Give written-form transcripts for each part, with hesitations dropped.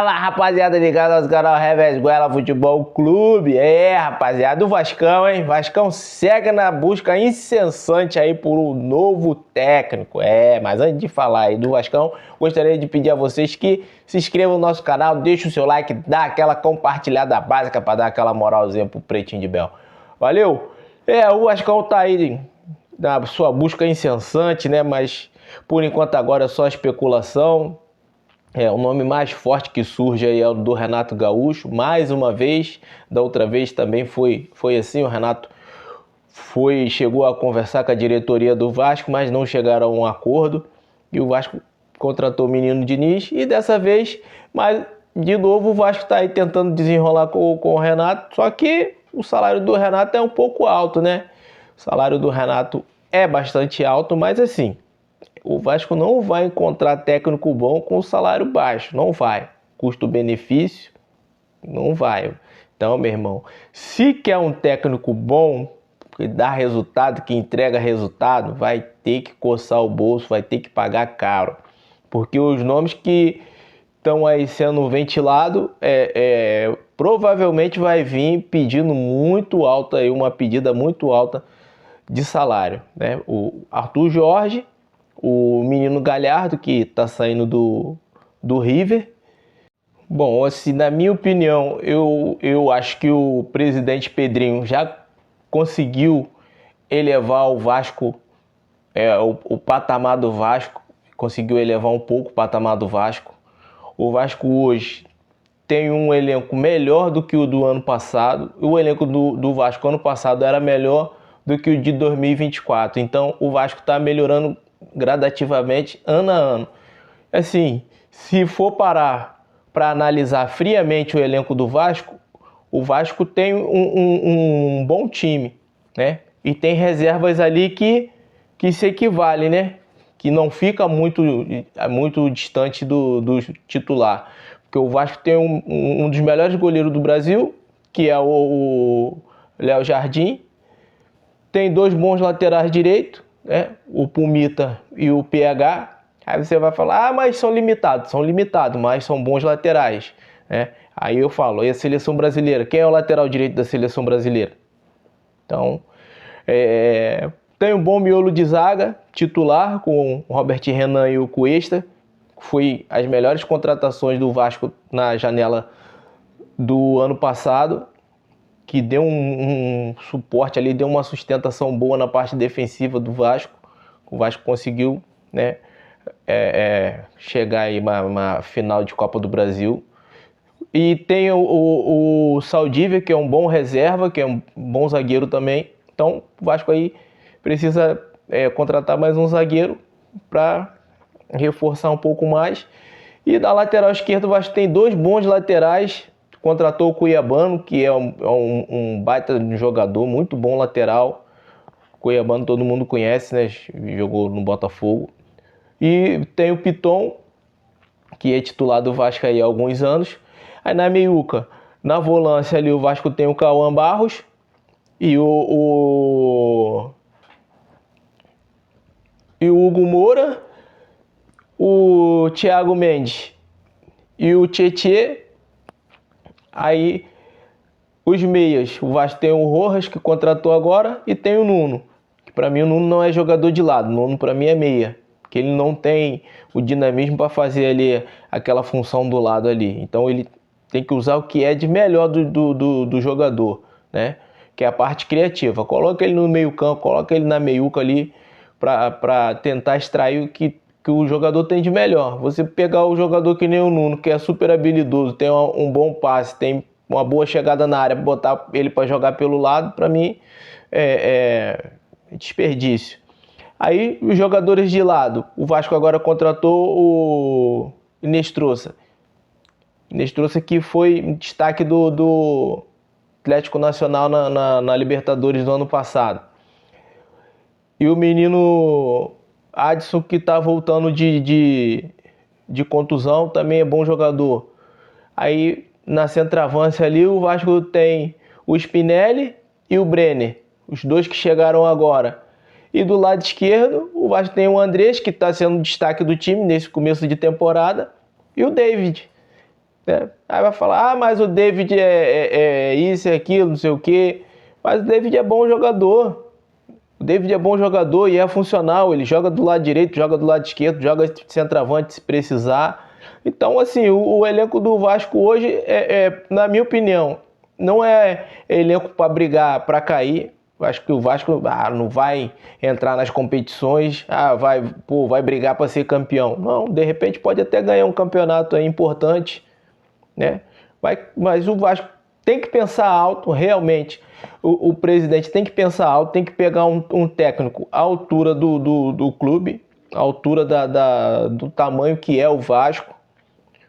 Fala, rapaziada, ligado ao canal Revés Goela Futebol Clube. Rapaziada, o Vascão, hein? Vascão segue na busca incessante aí por um novo técnico. Mas antes de falar aí do Vascão, gostaria de pedir a vocês que se inscrevam no nosso canal, deixem o seu like, dá aquela compartilhada básica para dar aquela moralzinha pro Pretinho de Bel. Valeu? O Vascão tá aí na sua busca incessante, né? Mas por enquanto agora é só especulação. O nome mais forte que surge aí é o do Renato Gaúcho, mais uma vez. Da outra vez também foi assim, o Renato chegou a conversar com a diretoria do Vasco, mas não chegaram a um acordo. E o Vasco contratou o menino Diniz e dessa vez, mas de novo o Vasco está aí tentando desenrolar com o Renato, só que o salário do Renato é um pouco alto, né? O salário do Renato é bastante alto, mas assim, o Vasco não vai encontrar técnico bom com salário baixo, não vai. Custo-benefício, não vai. Então, meu irmão, se quer um técnico bom, que dá resultado, que entrega resultado, vai ter que coçar o bolso, vai ter que pagar caro. Porque os nomes que estão aí sendo ventilados, provavelmente vai vir pedindo muito alto, aí, uma pedida muito alta de salário, né? O Arthur Jorge, o menino Galhardo, que está saindo do River. Bom, assim, na minha opinião, eu acho que o presidente Pedrinho já conseguiu elevar o Vasco, o patamar do Vasco, conseguiu elevar um pouco o patamar do Vasco. O Vasco hoje tem um elenco melhor do que o do ano passado. O elenco do Vasco ano passado era melhor do que o de 2024. Então, o Vasco está melhorando gradativamente, ano a ano. Assim, se for parar para analisar friamente o elenco do Vasco, o Vasco tem um bom time, né? E tem reservas ali que se equivalem, né? Que não fica muito distante do titular. Porque o Vasco tem um dos melhores goleiros do Brasil, que é o Léo Jardim. Tem dois bons laterais direitos, né? O Pumita e o PH. Aí você vai falar, mas são limitados, mas são bons laterais, né? Aí eu falo, e a seleção brasileira? Quem é o lateral direito da seleção brasileira? Então, tem um bom miolo de zaga, titular, com o Robert Renan e o Cuesta. Foi as melhores contratações do Vasco na janela do ano passado, que deu um suporte ali, deu uma sustentação boa na parte defensiva do Vasco. O Vasco conseguiu, né, chegar aí uma final de Copa do Brasil. E tem o Saldívia, que é um bom reserva, que é um bom zagueiro também. Então o Vasco aí precisa contratar mais um zagueiro para reforçar um pouco mais. E da lateral esquerda o Vasco tem dois bons laterais. Contratou o Cuiabano, que é um baita jogador, muito bom lateral. Cuiabano todo mundo conhece, né? Jogou no Botafogo. E tem o Piton, que é titular do Vasco aí há alguns anos. Aí na meiuca, na volância ali, o Vasco tem o Cauã Barros e o Hugo Moura, o Thiago Mendes e o Tietê. Aí os meias, o Vasco tem o Rojas, que contratou agora, e tem o Nuno. Para mim o Nuno não é jogador de lado, o Nuno para mim é meia, porque ele não tem o dinamismo para fazer ali aquela função do lado ali. Então ele tem que usar o que é de melhor do jogador, né? Que é a parte criativa. Coloca ele no meio campo, coloca ele na meiuca ali para tentar extrair o que o jogador tem de melhor. Você pegar o jogador que nem o Nuno, que é super habilidoso, tem um bom passe, tem uma boa chegada na área, botar ele para jogar pelo lado, para mim é desperdício. Aí os jogadores de lado, o Vasco agora contratou o Inestrosa. Inestrosa, que foi destaque do Atlético Nacional na Libertadores do ano passado. E o menino Adson, que está voltando de contusão, também é bom jogador. Aí na centroavância ali o Vasco tem o Spinelli e o Brenner, os dois que chegaram agora. E do lado esquerdo o Vasco tem o Andrés, que está sendo destaque do time nesse começo de temporada, e o David. né? Aí vai falar, mas o David é isso e aquilo, não sei o quê. Mas o David é bom jogador. O David é bom jogador e é funcional. Ele joga do lado direito, joga do lado esquerdo, joga de centroavante se precisar. Então, assim, o elenco do Vasco hoje, na minha opinião, não é elenco para brigar, para cair. Eu acho que o Vasco não vai entrar nas competições, vai brigar para ser campeão. Não, de repente pode até ganhar um campeonato aí importante, né? Mas o Vasco tem que pensar alto, realmente. O presidente tem que pensar alto, tem que pegar um técnico à altura do clube, à altura do tamanho que é o Vasco,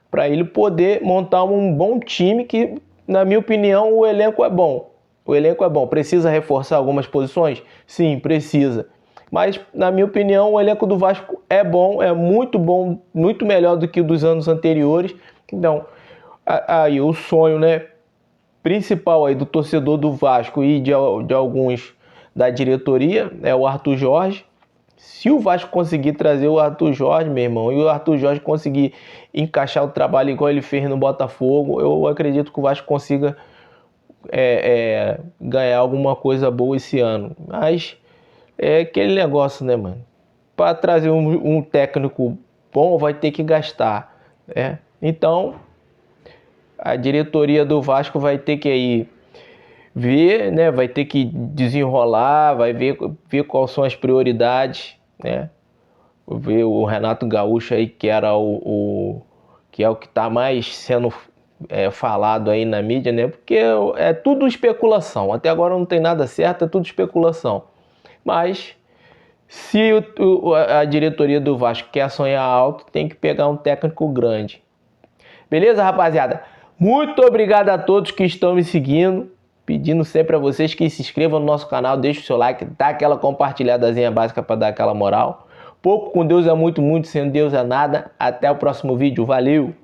para ele poder montar um bom time que, na minha opinião, o elenco é bom. O elenco é bom. Precisa reforçar algumas posições? Sim, precisa. Mas, na minha opinião, o elenco do Vasco é bom, muito melhor do que o dos anos anteriores. Então, aí o sonho, né, principal aí do torcedor do Vasco e de alguns da diretoria é o Arthur Jorge. Se o Vasco conseguir trazer o Arthur Jorge, meu irmão, e o Arthur Jorge conseguir encaixar o trabalho igual ele fez no Botafogo, eu acredito que o Vasco consiga ganhar alguma coisa boa esse ano. Mas é aquele negócio, né, mano? Para trazer um técnico bom, vai ter que gastar, né? Então, a diretoria do Vasco vai ter que aí ver, né? Vai ter que desenrolar, vai ver quais são as prioridades, né? Ver o Renato Gaúcho aí, que era que é o que está mais sendo falado aí na mídia, né? Porque é tudo especulação. Até agora não tem nada certo, é tudo especulação. Mas se a diretoria do Vasco quer sonhar alto, tem que pegar um técnico grande. Beleza, rapaziada? Muito obrigado a todos que estão me seguindo. Pedindo sempre a vocês que se inscrevam no nosso canal, deixem o seu like, dá aquela compartilhadazinha básica para dar aquela moral. Pouco com Deus é muito, muito sem Deus é nada. Até o próximo vídeo. Valeu!